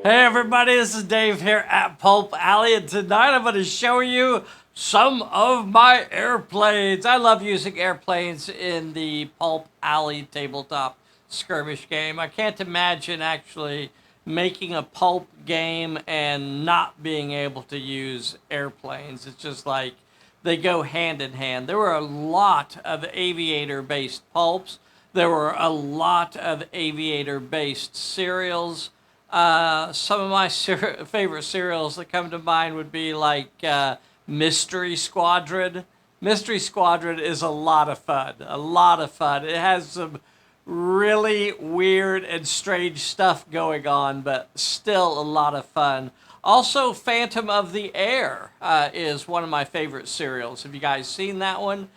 Hey everybody, this is Dave here at Pulp Alley, and tonight I'm going to show you some of my airplanes. I love using airplanes in the Pulp Alley tabletop skirmish game. I can't imagine actually making a Pulp game and not being able to use airplanes. It's just like they go hand in hand. There were a lot of aviator-based pulps. There were a lot of aviator-based serials. Some of my favorite serials that come to mind would be like Mystery Squadron. Mystery Squadron is a lot of fun. A lot of fun. It has some really weird and strange stuff going on, but still a lot of fun. Also, Phantom of the Air is one of my favorite serials. Have you guys seen that one?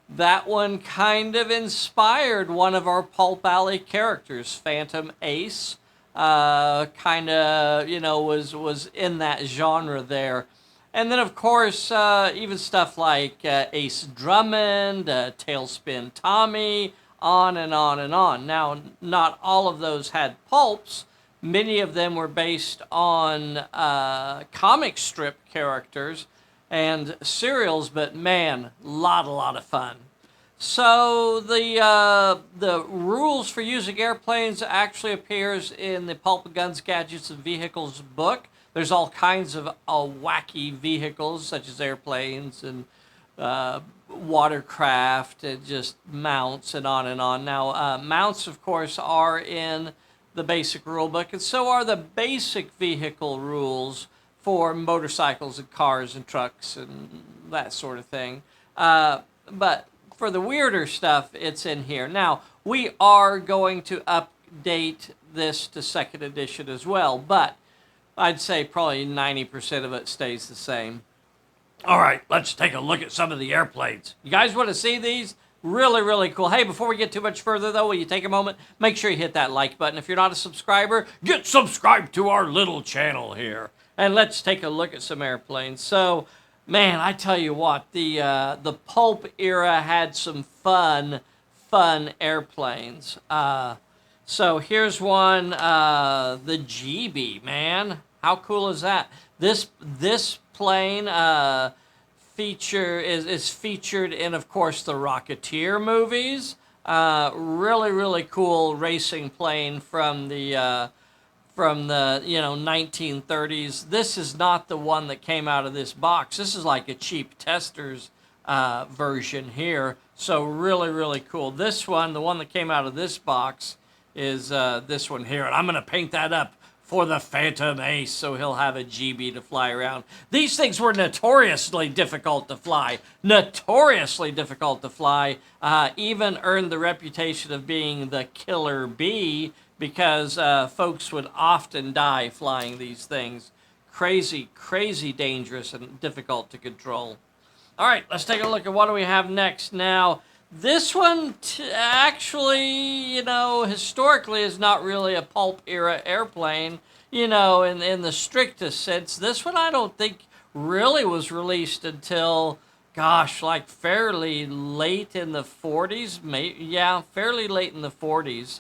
That one kind of inspired one of our Pulp Alley characters, Phantom Ace. Kind of, was in that genre there. And then, of course, even stuff like Ace Drummond, Tailspin Tommy, on and on and on. Now, not all of those had pulps. Many of them were based on comic strip characters and serials, but man, a lot of fun. So the rules for using airplanes actually appears in the Pulp Guns, Gadgets, and Vehicles book. There's all kinds of wacky vehicles, such as airplanes and watercraft and just mounts and on and on. Now, mounts, of course, are in the basic rule book, and so are the basic vehicle rules for motorcycles and cars and trucks and that sort of thing. But for the weirder stuff, it's in here. Now, we are going to update this to second edition as well, but I'd say probably 90% of it stays the same. All right, let's take a look at some of the airplanes. You guys want to see these? Really cool. Hey, before we get too much further, though, will you take a moment? Make sure you hit that like button. If you're not a subscriber, get subscribed to our little channel here. And let's take a look at some airplanes. So, man, I tell you what, the Pulp era had some fun airplanes. So here's one, the GB, man. How cool is that? This plane is featured in, of course, the Rocketeer movies. Really cool racing plane from the 1930s. This is not the one that came out of this box. This is like a cheap tester's version here. So really cool. This one, the one that came out of this box, is this one here, and I'm gonna paint that up for the Phantom Ace, so he'll have a GB to fly around. These things were notoriously difficult to fly. Notoriously difficult to fly. Even earned the reputation of being the killer bee, because folks would often die flying these things. Crazy dangerous and difficult to control. All right, let's take a look at what do we have next. Now, this one actually, historically is not really a Pulp era airplane, in the strictest sense. This one I don't think really was released until, gosh, like fairly late in the 40s. Fairly late in the 40s.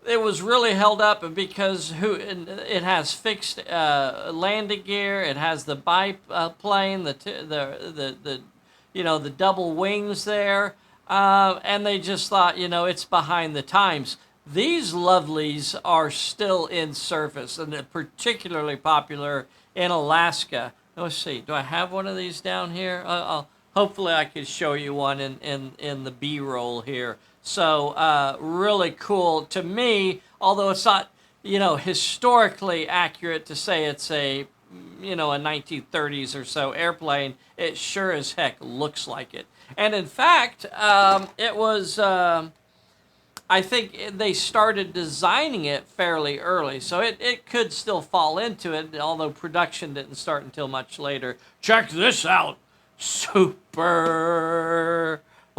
It was really held up because it has fixed landing gear. It has the biplane, the double wings there, and they just thought, it's behind the times. These lovelies are still in service, and they're particularly popular in Alaska. Let's see, do I have one of these down here? Hopefully I can show you one in the B-roll here. So really cool to me, although it's not, historically accurate to say it's a 1930s or so airplane. It sure as heck looks like it. And in fact, it was, I think they started designing it fairly early, so it could still fall into it, although production didn't start until much later. Check this out. Super.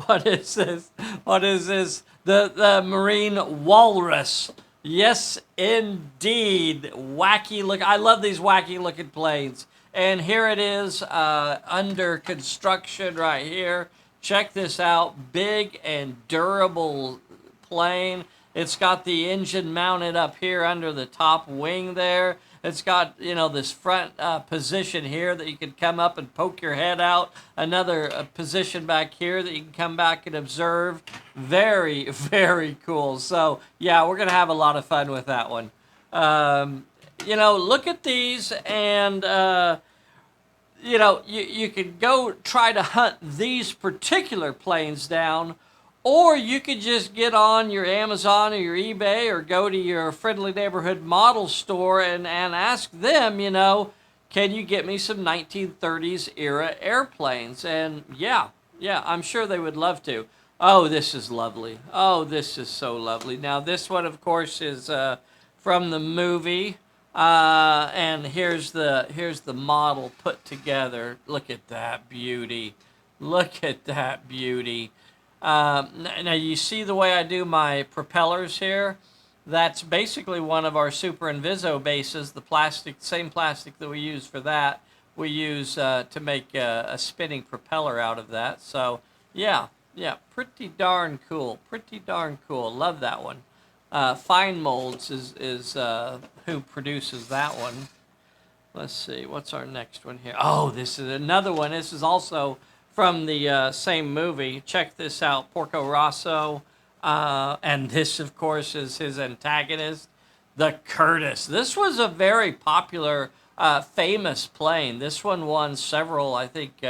What is this? The Marine Walrus. Yes, indeed. Wacky look. I love these wacky looking planes. And here it is under construction right here. Check this out. Big and durable plane. It's got the engine mounted up here under the top wing there. It's got, this front position here that you can come up and poke your head out. Another position back here that you can come back and observe. Very, very cool. So, yeah, we're going to have a lot of fun with that one. Look at these and, you could go try to hunt these particular planes down, or you could just get on your Amazon or your eBay or go to your friendly neighborhood model store and ask them, can you get me some 1930s era airplanes? And yeah, I'm sure they would love to. Oh, this is lovely. Oh, this is so lovely. Now, this one, of course, is from the movie. And here's the model put together. Look at that beauty. Look at that beauty. Now you see the way I do my propellers here? That's basically one of our Super Inviso bases, the same plastic that we use for that. We use to make a spinning propeller out of that. So yeah, pretty darn cool. Pretty darn cool. Love that one. Fine Molds is who produces that one. Let's see, what's our next one here? Oh, this is another one. This is also from the same movie. Check this out, Porco Rosso. And this, of course, is his antagonist, the Curtiss. This was a very popular, famous plane. This one won several, I think,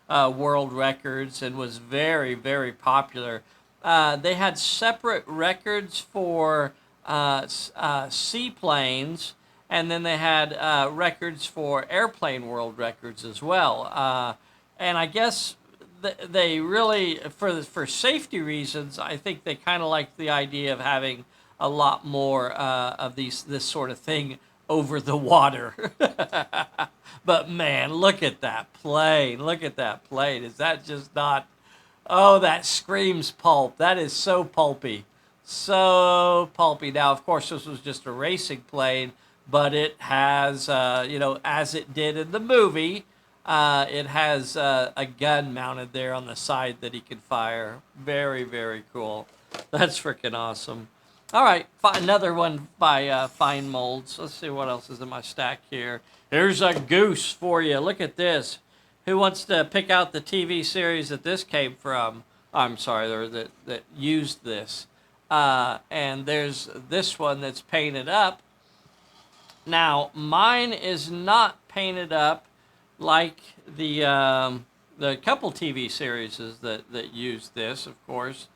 world records and was very, very popular. They had separate records for seaplanes, and then they had records for airplane world records as well. And I guess they really, for safety reasons, I think they kind of like the idea of having a lot more of this sort of thing over the water. But man, look at that plane. Look at that plane. Is that just not... Oh, that screams pulp. That is so pulpy. So pulpy. Now, of course, this was just a racing plane, but it has, as it did in the movie, it has a gun mounted there on the side that he can fire. Very, very cool. That's freaking awesome. All right, another one by Fine Molds. Let's see what else is in my stack here. Here's a goose for you. Look at this. Who wants to pick out the TV series that this came from? I'm sorry, that used this. And there's this one that's painted up. Now, mine is not painted up like the couple TV series that used this, of course.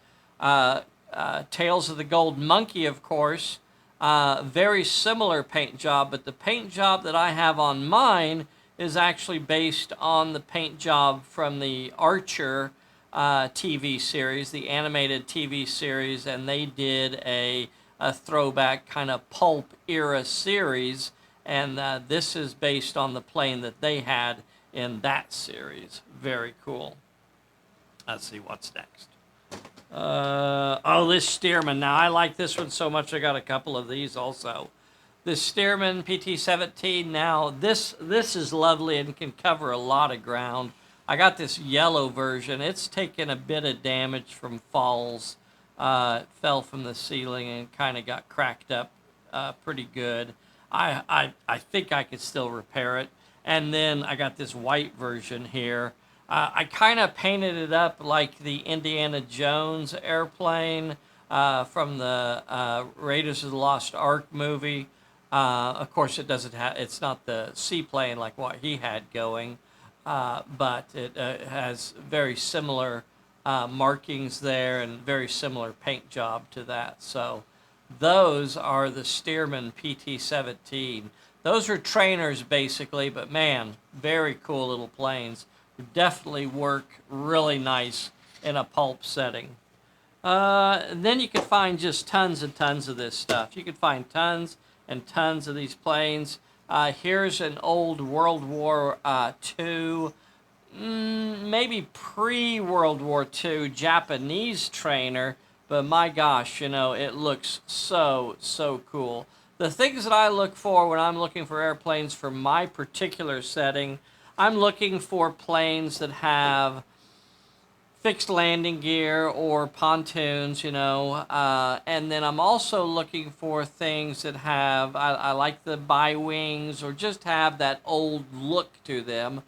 Tales of the Gold Monkey, of course. Very similar paint job, but the paint job that I have on mine is actually based on the paint job from the Archer TV series, the animated TV series, and they did a throwback kind of pulp era series, and this is based on the plane that they had in that series. Very cool. Let's see what's next. This Stearman. Now, I like this one so much, I got a couple of these also. This Stearman PT-17. Now, this is lovely and can cover a lot of ground. I got this yellow version. It's taken a bit of damage from falls. It fell from the ceiling and kind of got cracked up pretty good. I think I could still repair it. And then I got this white version here. I kind of painted it up like the Indiana Jones airplane from the Raiders of the Lost Ark movie. Of course, it's not the seaplane like what he had going, but it has very similar markings there and very similar paint job to that. So those are the Stearman PT-17. Those are trainers basically, but man, very cool little planes. Definitely work really nice in a pulp setting. Then you can find just tons and tons of this stuff. You can find tons and tons of these planes. Here's an old World War II, maybe pre-World War II Japanese trainer, but my gosh, it looks so, so cool. The things that I look for when I'm looking for airplanes for my particular setting, I'm looking for planes that have fixed landing gear or pontoons, you know. And then I'm also looking for things that have, I like the bi-wings or just have that old look to them.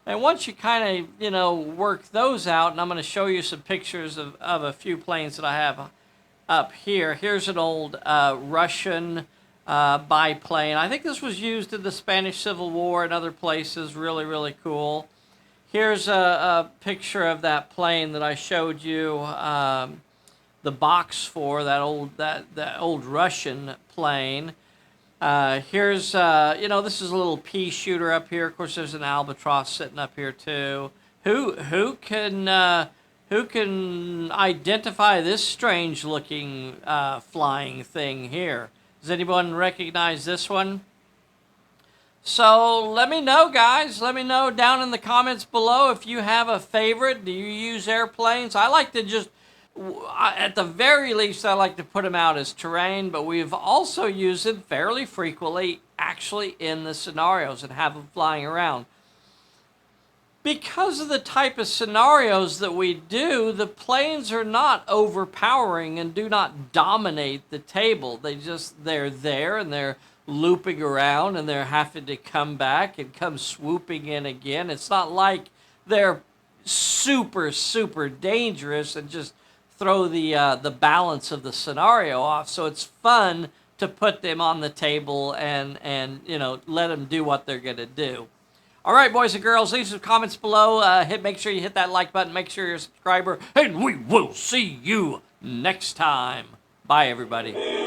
And once you kind of, you know, work those out, and I'm going to show you some pictures of a few planes that I have up here. Here's an old Russian biplane. I think this was used in the Spanish Civil War and other places. Really, really cool. Here's a picture of that plane that I showed you the box for, that old Russian plane. Here's, you know, this is a little pea shooter up here. Of course, there's an albatross sitting up here too. Who can identify this strange-looking flying thing here? Does anyone recognize this one? So let me know, guys. Let me know down in the comments below if you have a favorite. Do you use airplanes? I like to just, at the very least, I like to put them out as terrain, but we've also used them fairly frequently actually in the scenarios and have them flying around. Because of the type of scenarios that we do, the planes are not overpowering and do not dominate the table. They're there and they're looping around and they're having to come back and come swooping in again. It's not like they're super, super dangerous and just throw the balance of the scenario off. So it's fun to put them on the table and you know, let them do what they're going to do. All right, boys and girls, leave some comments below. Make sure you hit that like button. Make sure you're a subscriber. And we will see you next time. Bye, everybody.